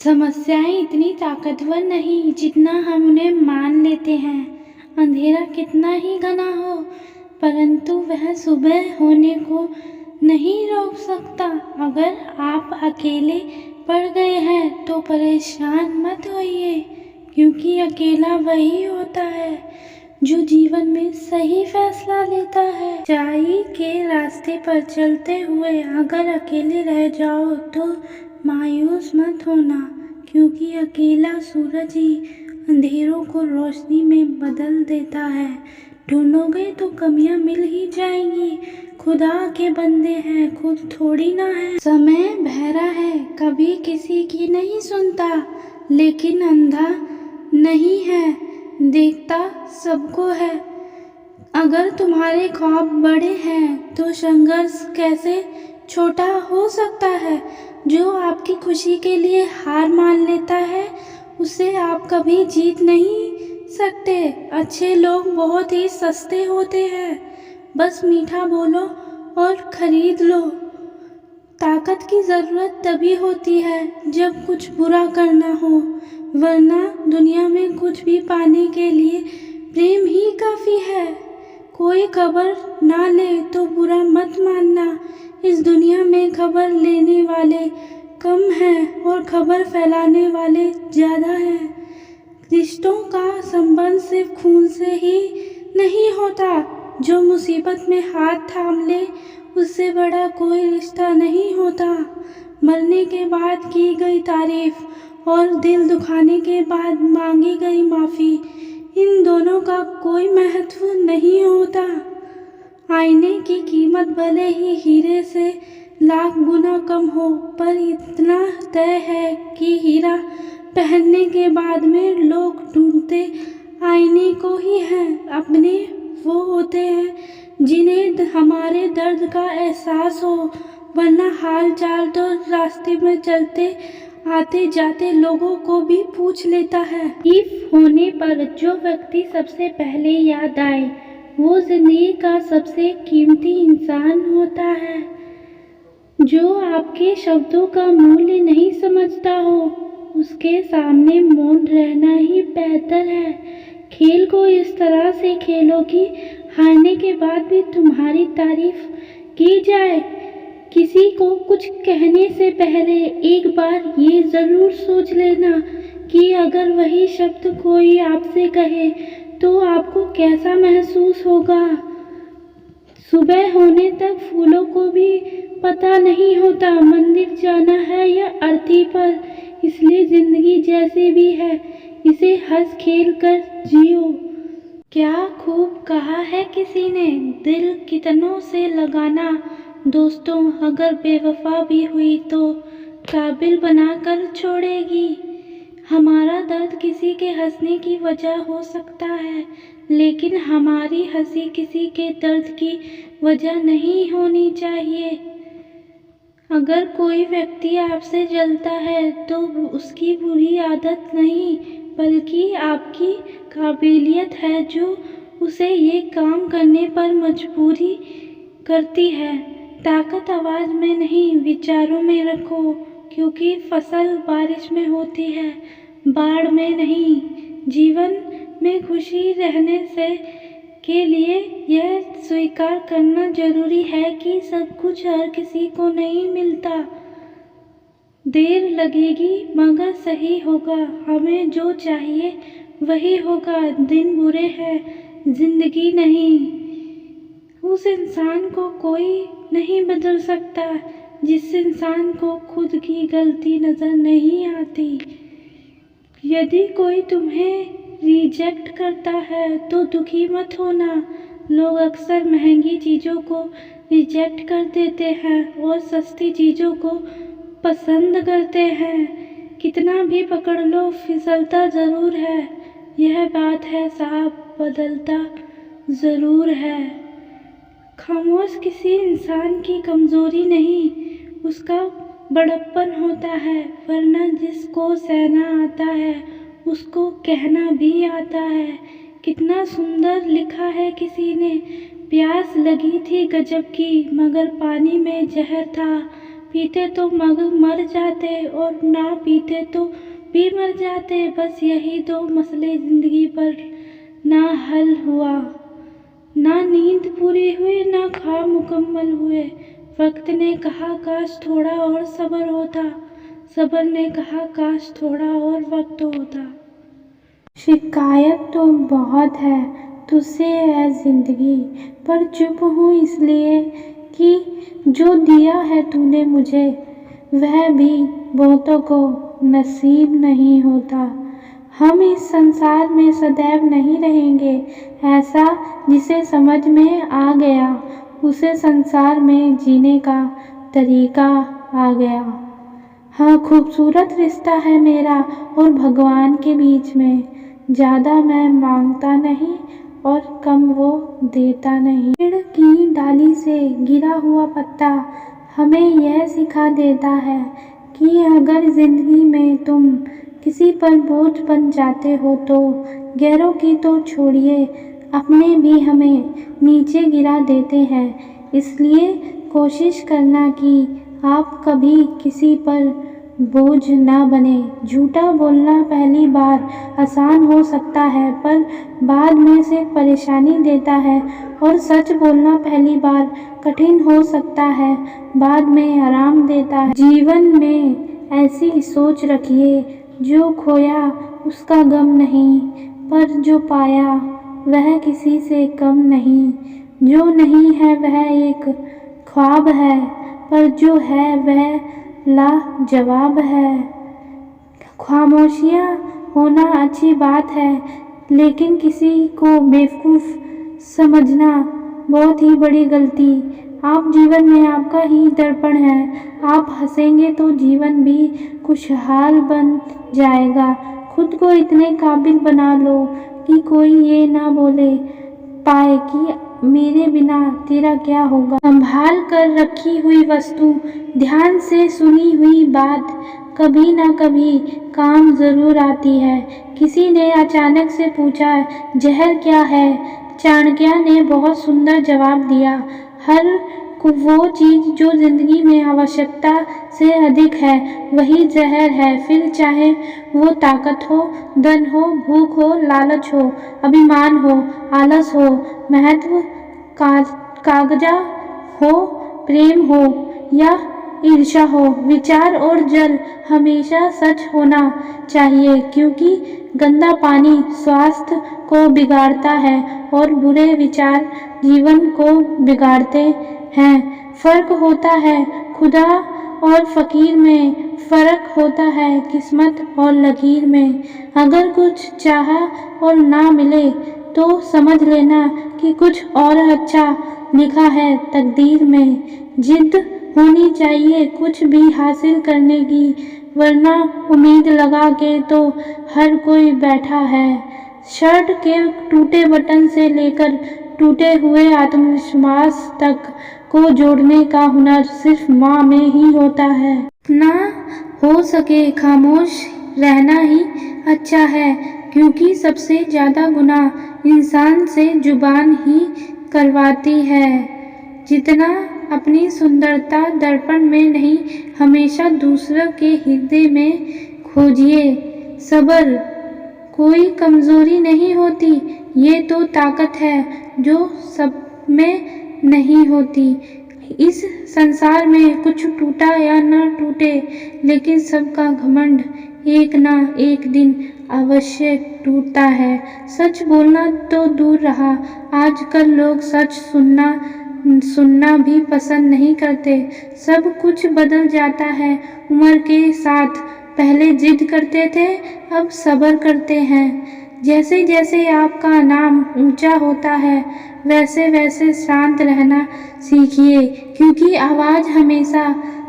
समस्याएं इतनी ताकतवर नहीं जितना हम उन्हें मान लेते हैं। अंधेरा कितना ही घना हो, परंतु वह सुबह होने को नहीं रोक सकता। अगर आप अकेले पड़ गए हैं तो परेशान मत होइए, क्योंकि अकेला वही होता है जो जीवन में सही फैसला लेता है। सच्चाई के रास्ते पर चलते हुए अगर अकेले रह जाओ तो मायूस मत होना, क्योंकि अकेला सूरज ही अंधेरों को रोशनी में बदल देता है। ढूंढोगे तो कमियां मिल ही जाएंगी। खुदा के बंदे हैं, खुद थोड़ी ना है। समय बहरा है, कभी किसी की नहीं सुनता, लेकिन अंधा नहीं है, देखता सबको है। अगर तुम्हारे ख्वाब बड़े हैं तो संघर्ष कैसे छोटा हो सकता है। जो आपकी खुशी के लिए हार मान लेता है उसे आप कभी जीत नहीं सकते। अच्छे लोग बहुत ही सस्ते होते हैं, बस मीठा बोलो और खरीद लो। ताकत की ज़रूरत तभी होती है जब कुछ बुरा करना हो, वरना दुनिया में कुछ भी पाने के लिए प्रेम ही काफ़ी है। कोई खबर ना ले तो बुरा मत मानना। इस दुनिया में खबर लेने वाले कम हैं और खबर फैलाने वाले ज़्यादा हैं। रिश्तों का संबंध सिर्फ खून से ही नहीं होता। जो मुसीबत में हाथ थाम ले उससे बड़ा कोई रिश्ता नहीं होता। मरने के बाद की गई तारीफ और दिल दुखाने के बाद मांगी गई माफ़ी, इन दोनों का कोई महत्व नहीं होता। आईने की कीमत भले ही हीरे से लाख गुना कम हो, पर इतना तय है कि हीरा पहनने के बाद में लोग ढूंढते आईने को ही हैं। अपने वो होते हैं जिन्हें हमारे दर्द का एहसास हो, वरना हाल चाल तो रास्ते में चलते आते जाते लोगों को भी पूछ लेता है। तकलीफ होने पर जो व्यक्ति सबसे पहले याद आए वो जिंदगी का सबसे कीमती इंसान होता है। जो आपके शब्दों का मूल्य नहीं समझता हो उसके सामने मौन रहना ही बेहतर है। खेल को इस तरह से खेलो कि हारने के बाद भी तुम्हारी तारीफ की जाए। किसी को कुछ कहने से पहले एक बार ये ज़रूर सोच लेना कि अगर वही शब्द कोई आपसे कहे तो आपको कैसा महसूस होगा। सुबह होने तक फूलों को भी पता नहीं होता मंदिर जाना है या अर्थी पर, इसलिए ज़िंदगी जैसे भी है इसे हंस खेल कर जियो। क्या खूब कहा है किसी ने, दिल कितनों से लगाना। दोस्तों अगर बेवफा भी हुई तो काबिल बनाकर छोड़ेगी। हमारा दर्द किसी के हंसने की वजह हो सकता है, लेकिन हमारी हंसी किसी के दर्द की वजह नहीं होनी चाहिए। अगर कोई व्यक्ति आपसे जलता है तो उसकी बुरी आदत नहीं, बल्कि आपकी काबिलियत है जो उसे ये काम करने पर मजबूरी करती है। ताकत आवाज़ में नहीं विचारों में रखो, क्योंकि फसल बारिश में होती है, बाढ़ में नहीं। जीवन में खुशी रहने से के लिए यह स्वीकार करना जरूरी है कि सब कुछ हर किसी को नहीं मिलता। देर लगेगी मगर सही होगा। हमें जो चाहिए वही होगा। दिन बुरे हैं, जिंदगी नहीं। उस इंसान को कोई नहीं बदल सकता जिस इंसान को खुद की गलती नजर नहीं आती। यदि कोई तुम्हें रिजेक्ट करता है तो दुखी मत होना। लोग अक्सर महंगी चीज़ों को रिजेक्ट कर देते हैं और सस्ती चीज़ों को पसंद करते हैं। कितना भी पकड़ लो फिसलता ज़रूर है, यह बात है साहब, बदलता ज़रूर है। खामोश किसी इंसान की कमज़ोरी नहीं, उसका बड़प्पन होता है, वरना जिसको सहना आता है उसको कहना भी आता है। कितना सुंदर लिखा है किसी ने, प्यास लगी थी गजब की, मगर पानी में जहर था, पीते तो मर जाते और ना पीते तो भी मर जाते। बस यही दो मसले ज़िंदगी पर ना हल हुआ। ना नींद पूरी हुई ना ख्वाब मुकम्मल हुए। वक्त ने कहा काश थोड़ा और सब्र होता, सब्र ने कहा काश थोड़ा और वक्त होता। शिकायत तो बहुत है तुझसे है ज़िंदगी, पर चुप हूँ इसलिए कि जो दिया है तूने मुझे वह भी बहुतों को नसीब नहीं होता। हम इस संसार में सदैव नहीं रहेंगे, ऐसा जिसे समझ में आ गया उसे संसार में जीने का तरीका आ गया। हाँ, खूबसूरत रिश्ता है मेरा और भगवान के बीच में। ज़्यादा मैं मांगता नहीं और कम वो देता नहीं। पेड़ की डाली से गिरा हुआ पत्ता हमें यह सिखा देता है कि अगर ज़िंदगी में तुम किसी पर बोझ बन जाते हो तो गैरों की तो छोड़िए, अपने भी हमें नीचे गिरा देते हैं। इसलिए कोशिश करना कि आप कभी किसी पर बोझ ना बने। झूठा बोलना पहली बार आसान हो सकता है पर बाद में से परेशानी देता है, और सच बोलना पहली बार कठिन हो सकता है, बाद में आराम देता है। जीवन में ऐसी सोच रखिए, जो खोया उसका गम नहीं, पर जो पाया वह किसी से कम नहीं। जो नहीं है वह एक ख्वाब है, पर जो है वह लाजवाब है। खामोशियाँ होना अच्छी बात है, लेकिन किसी को बेवकूफ़ समझना बहुत ही बड़ी गलती। आप जीवन में आपका ही दर्पण है। आप हंसेंगे तो जीवन भी खुशहाल बन जाएगा। खुद को इतने काबिल बना लो कि कोई ये ना बोले पाए कि मेरे बिना तेरा क्या होगा। संभाल कर रखी हुई वस्तु, ध्यान से सुनी हुई बात कभी ना कभी काम ज़रूर आती है। किसी ने अचानक से पूछा जहर क्या है? चाणक्य ने बहुत सुंदर जवाब दिया, हर वो चीज़ जो ज़िंदगी में आवश्यकता से अधिक है वही जहर है। फिर चाहे वो ताकत हो, धन हो, भूख हो, लालच हो, अभिमान हो, आलस हो, महत्व, कागजा हो, प्रेम हो या ईर्ष्या हो। विचार और जल हमेशा सच होना चाहिए, क्योंकि गंदा पानी स्वास्थ्य को बिगाड़ता है और बुरे विचार जीवन को बिगाड़ते हैं। फर्क होता है खुदा और फकीर में, फर्क होता है किस्मत और लकीर में। अगर कुछ चाहा और ना मिले तो समझ लेना कि कुछ और अच्छा लिखा है तकदीर में। जिद होनी चाहिए कुछ भी हासिल करने की, वरना उम्मीद लगा के तो हर कोई बैठा है। शर्ट के टूटे बटन से लेकर टूटे हुए आत्मविश्वास तक को जोड़ने का हुनर सिर्फ माँ में ही होता है। ना हो सके खामोश रहना ही अच्छा है, क्योंकि सबसे ज़्यादा गुनाह इंसान से जुबान ही करवाती है। जितना अपनी सुंदरता दर्पण में नहीं, हमेशा दूसरों के हृदय में खोजिए। सब्र कोई कमज़ोरी नहीं होती, ये तो ताकत है जो सब में नहीं होती। इस संसार में कुछ टूटा या न टूटे, लेकिन सबका घमंड एक ना एक दिन अवश्य टूटता है। सच बोलना तो दूर रहा, आजकल लोग सच सुनना भी पसंद नहीं करते। सब कुछ बदल जाता है उम्र के साथ। पहले जिद करते थे, अब सब्र करते हैं। जैसे जैसे आपका नाम ऊंचा होता है वैसे वैसे शांत रहना सीखिए, क्योंकि आवाज़ हमेशा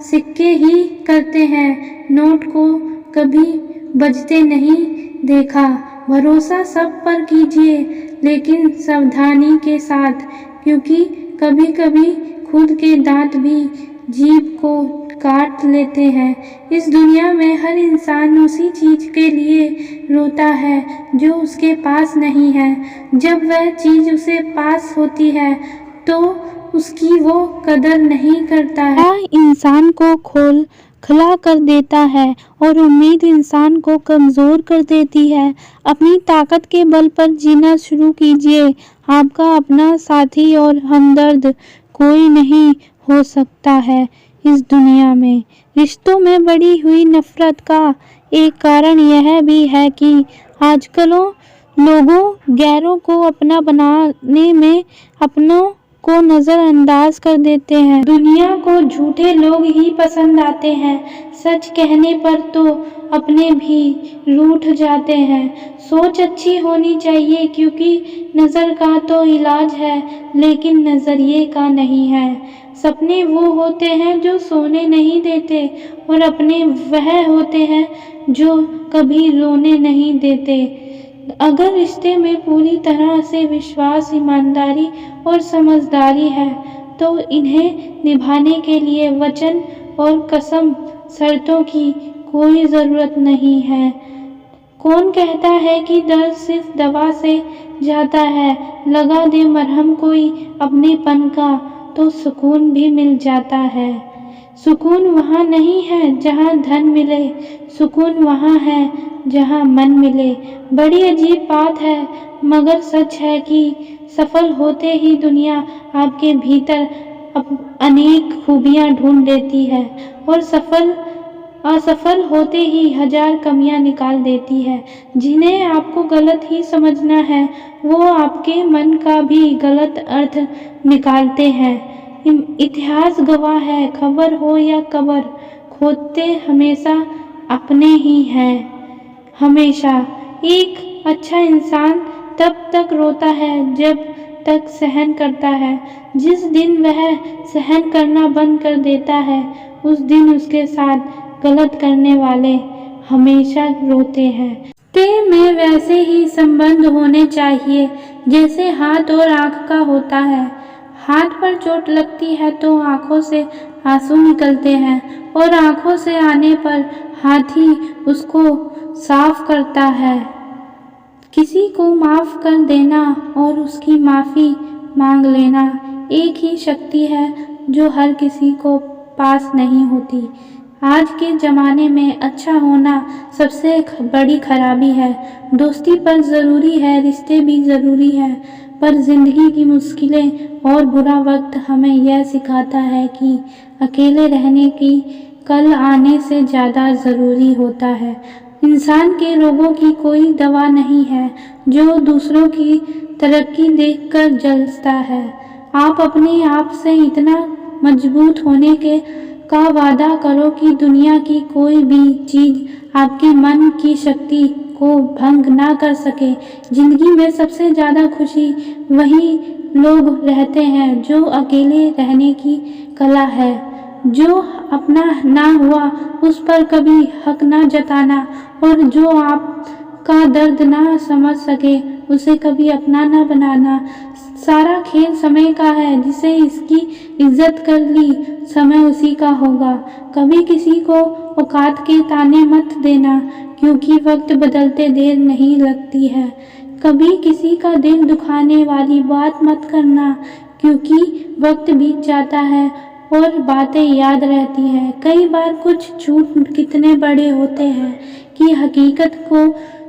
सिक्के ही करते हैं, नोट को कभी बजते नहीं देखा। भरोसा सब पर कीजिए, लेकिन सावधानी के साथ, क्योंकि कभी कभी खुद के दांत भी जीभ को काट लेते हैं। इस दुनिया में हर इंसान उसी चीज़ के लिए रोता है जो उसके पास नहीं है। जब वह चीज़ उसे पास होती है तो उसकी वो कदर नहीं करता है। इंसान को खला कर देता है और उम्मीद इंसान को कमज़ोर कर देती है। अपनी ताकत के बल पर जीना शुरू कीजिए। आपका अपना साथी और हमदर्द कोई नहीं हो सकता है इस दुनिया में। रिश्तों में बढ़ी हुई नफरत का एक कारण यह भी है कि आजकल लोगों गैरों को अपना बनाने में अपनों को नज़रअंदाज कर देते हैं। दुनिया को झूठे लोग ही पसंद आते हैं। सच कहने पर तो अपने भी रूठ जाते हैं। सोच अच्छी होनी चाहिए क्योंकि नज़र का तो इलाज है लेकिन नज़रिए का नहीं है। सपने वो होते हैं जो सोने नहीं देते और अपने वह होते हैं जो कभी रोने नहीं देते। अगर रिश्ते में पूरी तरह से विश्वास, ईमानदारी और समझदारी है तो इन्हें निभाने के लिए वचन और कसम शर्तों की कोई ज़रूरत नहीं है। कौन कहता है कि दर्द सिर्फ दवा से जाता है? लगा दे मरहम कोई अपनेपन का तो सुकून भी मिल जाता है। सुकून वहाँ नहीं है जहाँ धन मिले, सुकून वहाँ है जहाँ मन मिले। बड़ी अजीब बात है मगर सच है कि सफल होते ही दुनिया आपके भीतर अनेक खूबियाँ ढूंढ लेती है और असफल होते ही हजार कमियां निकाल देती है। जिन्हें आपको गलत ही समझना है वो आपके मन का भी गलत अर्थ निकालते हैं। इतिहास गवाह है, खबर हो या कबर, खोदते हमेशा अपने ही हैं। हमेशा एक अच्छा इंसान तब तक रोता है जब तक सहन करता है। जिस दिन वह सहन करना बंद कर देता है उस दिन उसके साथ गलत करने वाले हमेशा रोते हैं। रिश्ते में वैसे ही संबंध होने चाहिए जैसे हाथ और आँख का होता है। हाथ पर चोट लगती है तो आँखों से आंसू निकलते हैं और आँखों से आने पर हाथ ही उसको साफ करता है। किसी को माफ़ कर देना और उसकी माफ़ी मांग लेना एक ही शक्ति है जो हर किसी को पास नहीं होती। आज के ज़माने में अच्छा होना सबसे बड़ी खराबी है। दोस्ती पर ज़रूरी है, रिश्ते भी ज़रूरी है, पर ज़िंदगी की मुश्किलें और बुरा वक्त हमें यह सिखाता है कि अकेले रहने की कल आने से ज़्यादा ज़रूरी होता है। इंसान के रोगों की कोई दवा नहीं है जो दूसरों की तरक्की देखकर जलता है। आप अपने आप से इतना मजबूत होने का वादा करो कि दुनिया की कोई भी चीज़ आपके मन की शक्ति को भंग ना कर सके। जिंदगी में सबसे ज़्यादा खुशी वही लोग रहते हैं जो अकेले रहने की कला है। जो अपना ना हुआ उस पर कभी हक ना जताना और जो आपका दर्द ना समझ सके उसे कभी अपना ना बनाना। सारा खेल समय का है, जिसे इसकी इज्जत कर ली समय उसी का होगा। कभी किसी को औकात के ताने मत देना क्योंकि वक्त बदलते देर नहीं लगती है। कभी किसी का दिल दुखाने वाली बात मत करना क्योंकि वक्त बीत जाता है और बातें याद रहती हैं। कई बार कुछ झूठ कितने बड़े होते हैं कि हकीकत को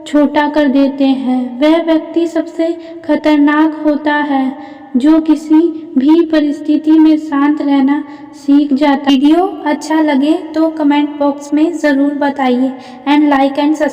छोटा कर देते हैं। वह व्यक्ति सबसे खतरनाक होता है जो किसी भी परिस्थिति में शांत रहना सीख जाता है। वीडियो अच्छा लगे तो कमेंट बॉक्स में ज़रूर बताइए एंड लाइक एंड सब्सक्राइब।